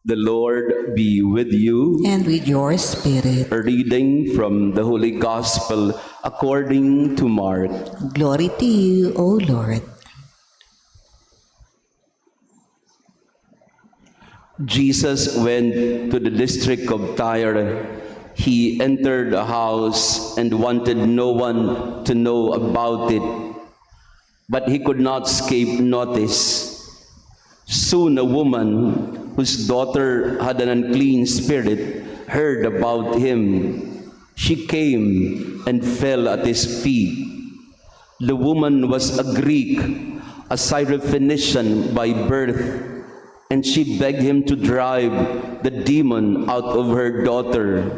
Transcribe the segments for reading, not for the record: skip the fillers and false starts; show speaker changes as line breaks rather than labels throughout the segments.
The Lord be with you.
And with your spirit.
A reading from the Holy Gospel according to Mark.
Glory to you, O Lord.
Jesus went to the district of Tyre. He entered a house and wanted no one to know about it, but he could not escape notice. Soon a woman whose daughter had an unclean spirit heard about him. She came and fell at his feet. The woman was a Greek, a Syrophoenician by birth, and she begged him to drive the demon out of her daughter.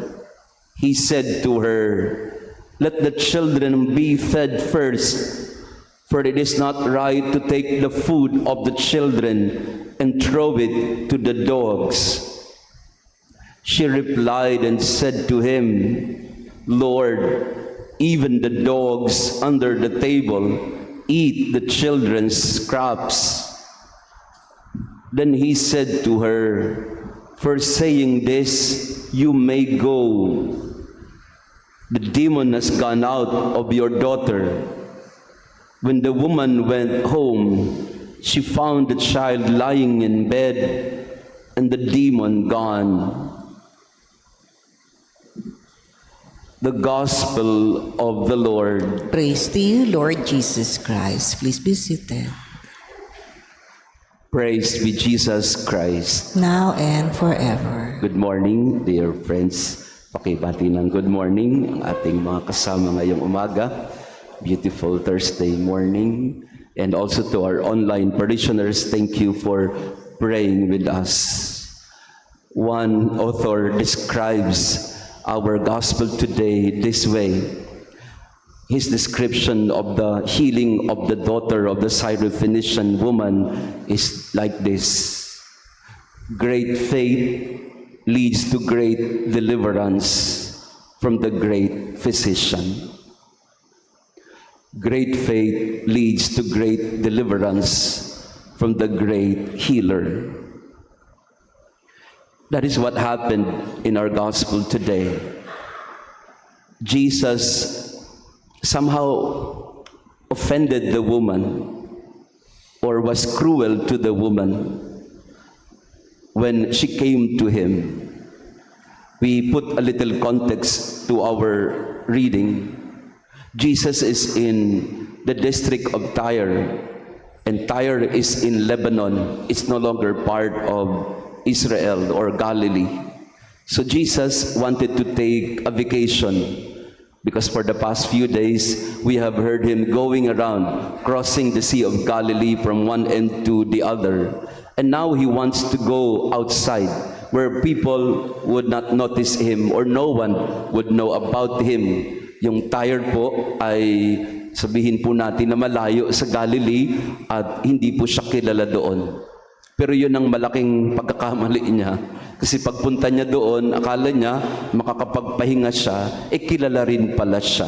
He said to her, "Let the children be fed first, for it is not right to take the food of the children and throw it to the dogs." She replied and said to him, "Lord, even the dogs under the table eat the children's scraps." Then he said to her, "For saying this, you may go. The demon has gone out of your daughter." When the woman went home, she found the child lying in bed and the demon gone. The Gospel of the Lord.
Praise to you, Lord Jesus Christ. Please be seated.
Praise be Jesus Christ.
Now and forever.
Good morning, dear friends. Pakibati ng good morning ang ating mga kasama ngayong umaga. Beautiful Thursday morning. And also to our online parishioners, thank you for praying with us. One author describes our gospel today this way. His description of the healing of the daughter of the Syrophoenician woman is like this: great faith leads to great deliverance from the great physician. Great faith leads to great deliverance from the great healer. That is what happened in our gospel today. Jesus somehow offended the woman or was cruel to the woman when she came to him. We put a little context to our reading. Jesus is in the district of Tyre, and Tyre is in Lebanon. It's no longer part of Israel or Galilee. So Jesus wanted to take a vacation, because for the past few days, we have heard him going around, crossing the Sea of Galilee from one end to the other. And now he wants to go outside, where people would not notice him or no one would know about him. Yung Tyre po ay sabihin po natin na malayo sa Galilee at hindi po siya kilala doon. Pero yun ang malaking pagkakamali niya. Kasi pagpunta niya doon, akala niya makakapagpahinga siya, kilala rin pala siya.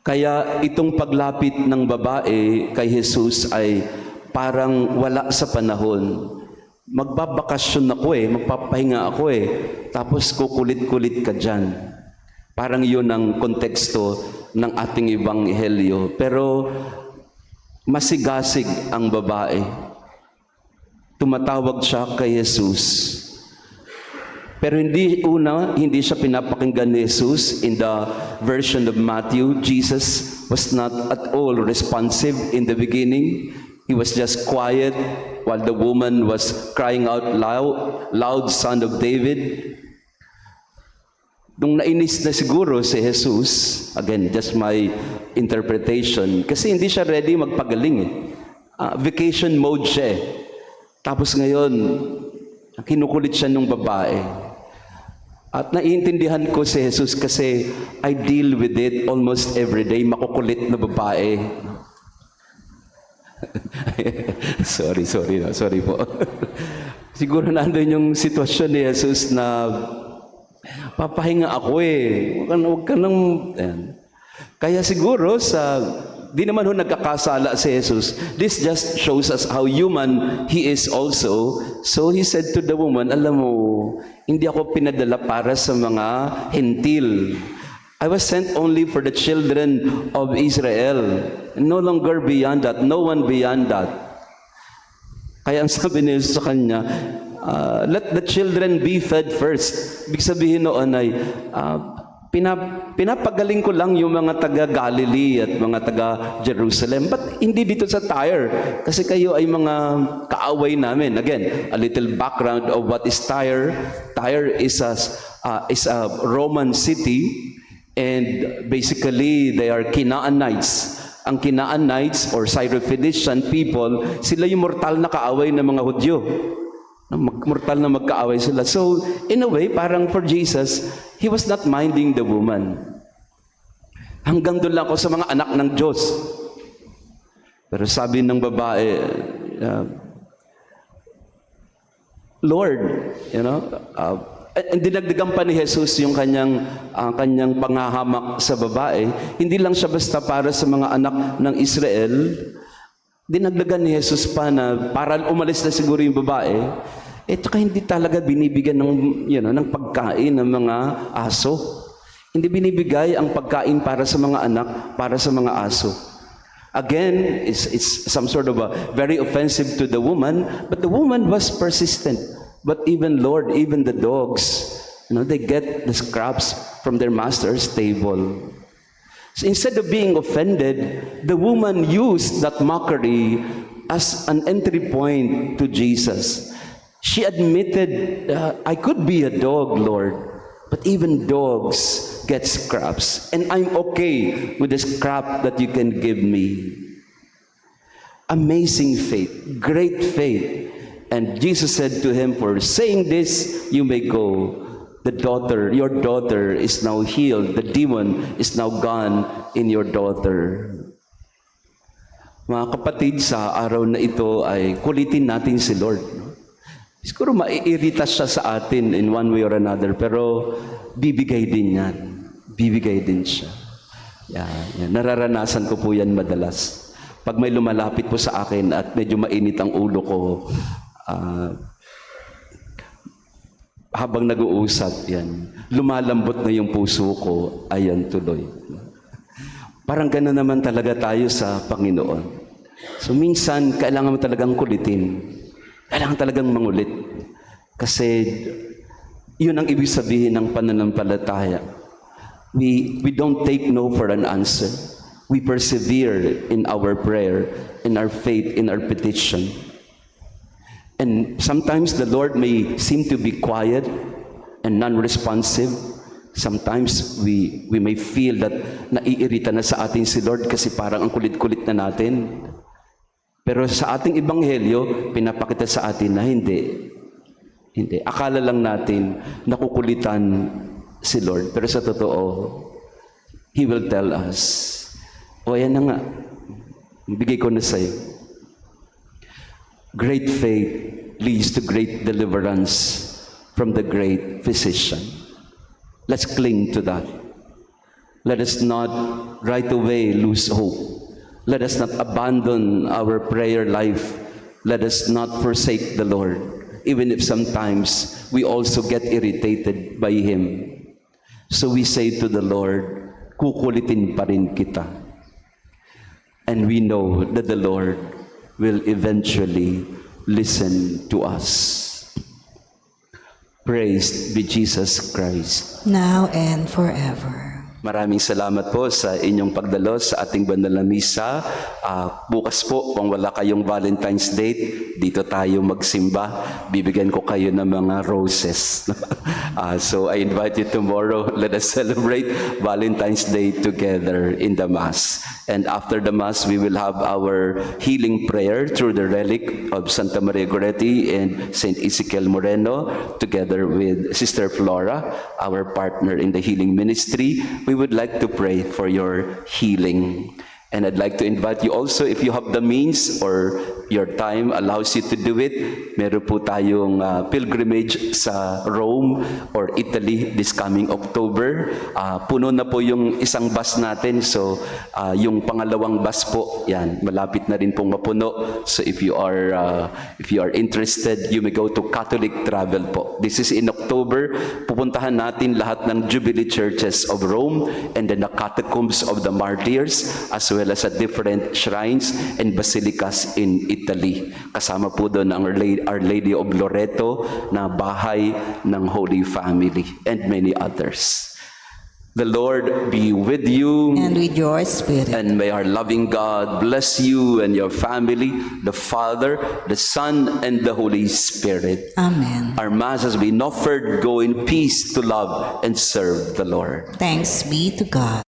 Kaya itong paglapit ng babae kay Jesus ay parang wala sa panahon. Magbabakasyon ako magpapahinga ako tapos kukulit-kulit ka dyan. Parang yun ang konteksto ng ating ebanghelyo. Pero masigasig ang babae. Tumatawag siya kay Jesus. Pero hindi siya pinapakinggan ni Jesus. In the version of Matthew, Jesus was not at all responsive in the beginning. He was just quiet while the woman was crying out loud, "Son of David." Nung nainis na siguro si Jesus, again, just my interpretation, kasi hindi siya ready magpagaling vacation mode siya Tapos ngayon, kinukulit siya ng babae. At naiintindihan ko si Jesus kasi I deal with it almost every day, makukulit na babae. sorry po. Siguro nandun yung sitwasyon ni Jesus na papahinga ako Huwag ka nang... Kaya siguro sa Di naman ho nagkakasala si Jesus. This just shows us how human He is also. So He said to the woman, alam mo, hindi ako pinadala para sa mga hentil. I was sent only for the children of Israel. No longer beyond that. No one beyond that. Kaya ang sabi ni Jesus sa kanya, let the children be fed first. Ibig sabihin noon ay, pinapagaling ko lang yung mga taga-Galilee at mga taga-Jerusalem. But hindi dito sa Tyre. Kasi kayo ay mga kaaway namin. Again, a little background of what is Tyre. Tyre is a Roman city. And basically, they are Canaanites. Ang Canaanites or Syrophoenician people, sila yung mortal na kaaway ng mga Hudyo. Mortal na magkaaway sila. So, in a way, parang for Jesus, He was not minding the woman. Hanggang doon lang ako sa mga anak ng Diyos. Pero sabi ng babae, Lord, dinagdagan pa ni Jesus yung kanyang panghahamak sa babae. Hindi lang siya basta para sa mga anak ng Israel. Dinagdagan ni Jesus pa na para umalis na siguro yung babae. Tsaka hindi talaga binibigyan ng pagkain ng mga aso. Hindi binibigay ang pagkain para sa mga anak, para sa mga aso. Again, it's some sort of a very offensive to the woman, but the woman was persistent. But even Lord, even the dogs, they get the scraps from their master's table. So instead of being offended, the woman used that mockery as an entry point to Jesus. She admitted, I could be a dog, Lord, but even dogs get scraps, and I'm okay with the scrap that you can give me. Amazing faith, great faith. And Jesus said to him, for saying this, you may go. Your daughter is now healed. The demon is now gone in your daughter. Mga kapatid, sa araw na ito ay kulitin natin si Lord. Siguro maiirita siya sa atin in one way or another, pero bibigay din yan. Bibigay din siya. Yan. Nararanasan ko po yan madalas. Pag may lumalapit po sa akin at medyo mainit ang ulo ko, habang nag-uusap yan, lumalambot na yung puso ko, ayan tuloy. Parang gano'n naman talaga tayo sa Panginoon. So minsan, kailangan mo talagang kulitin. Kailangan talagang mangulit. Kasi yun ang ibig sabihin ng pananampalataya. We don't take no for an answer. We persevere in our prayer, in our faith, in our petition. And sometimes the Lord may seem to be quiet and non-responsive. Sometimes we may feel that naiirita na sa atin si Lord kasi parang ang kulit-kulit na natin. Pero sa ating ebanghelyo, pinapakita sa atin na hindi. Hindi. Akala lang natin nakukulitan si Lord. Pero sa totoo, He will tell us, ayan na nga, bigay ko na sa'yo. Great faith leads to great deliverance from the great physician. Let's cling to that. Let us not right away lose hope. Let us not abandon our prayer life. Let us not forsake the Lord, even if sometimes we also get irritated by Him. So we say to the Lord, kukulitin pa rin kita. And we know that the Lord will eventually listen to us. Praised be Jesus Christ.
Now and forever.
Maraming salamat po sa inyong pagdalo sa ating banal na misa. Bukas po, kung wala kayong Valentine's Day, dito tayo magsimba. Bibigyan ko kayo ng mga roses. So I invite you tomorrow. Let us celebrate Valentine's Day together in the Mass. And after the Mass, we will have our healing prayer through the relic of Santa Maria Goretti and Saint Ezekiel Moreno, together with Sister Flora, our partner in the healing ministry. We would like to pray for your healing. And I'd like to invite you also, if you have the means or your time allows you to do it, meron po tayong pilgrimage sa Rome or Italy this coming October. Puno na po yung isang bus natin, so yung pangalawang bus po, yan, malapit na rin pong mapuno. So if you are interested, you may go to Catholic Travel po. This is in October. Pupuntahan natin lahat ng Jubilee Churches of Rome and then the catacombs of the martyrs, as well as at different shrines and basilicas in Italy. Kasama po doon ang Our Lady of Loreto na bahay ng Holy Family and many others. The Lord be with you.
And with your spirit.
And may our loving God bless you and your family, the Father, the Son, and the Holy Spirit.
Amen.
Our Mass has been offered. Go in peace to love and serve the Lord.
Thanks be to God.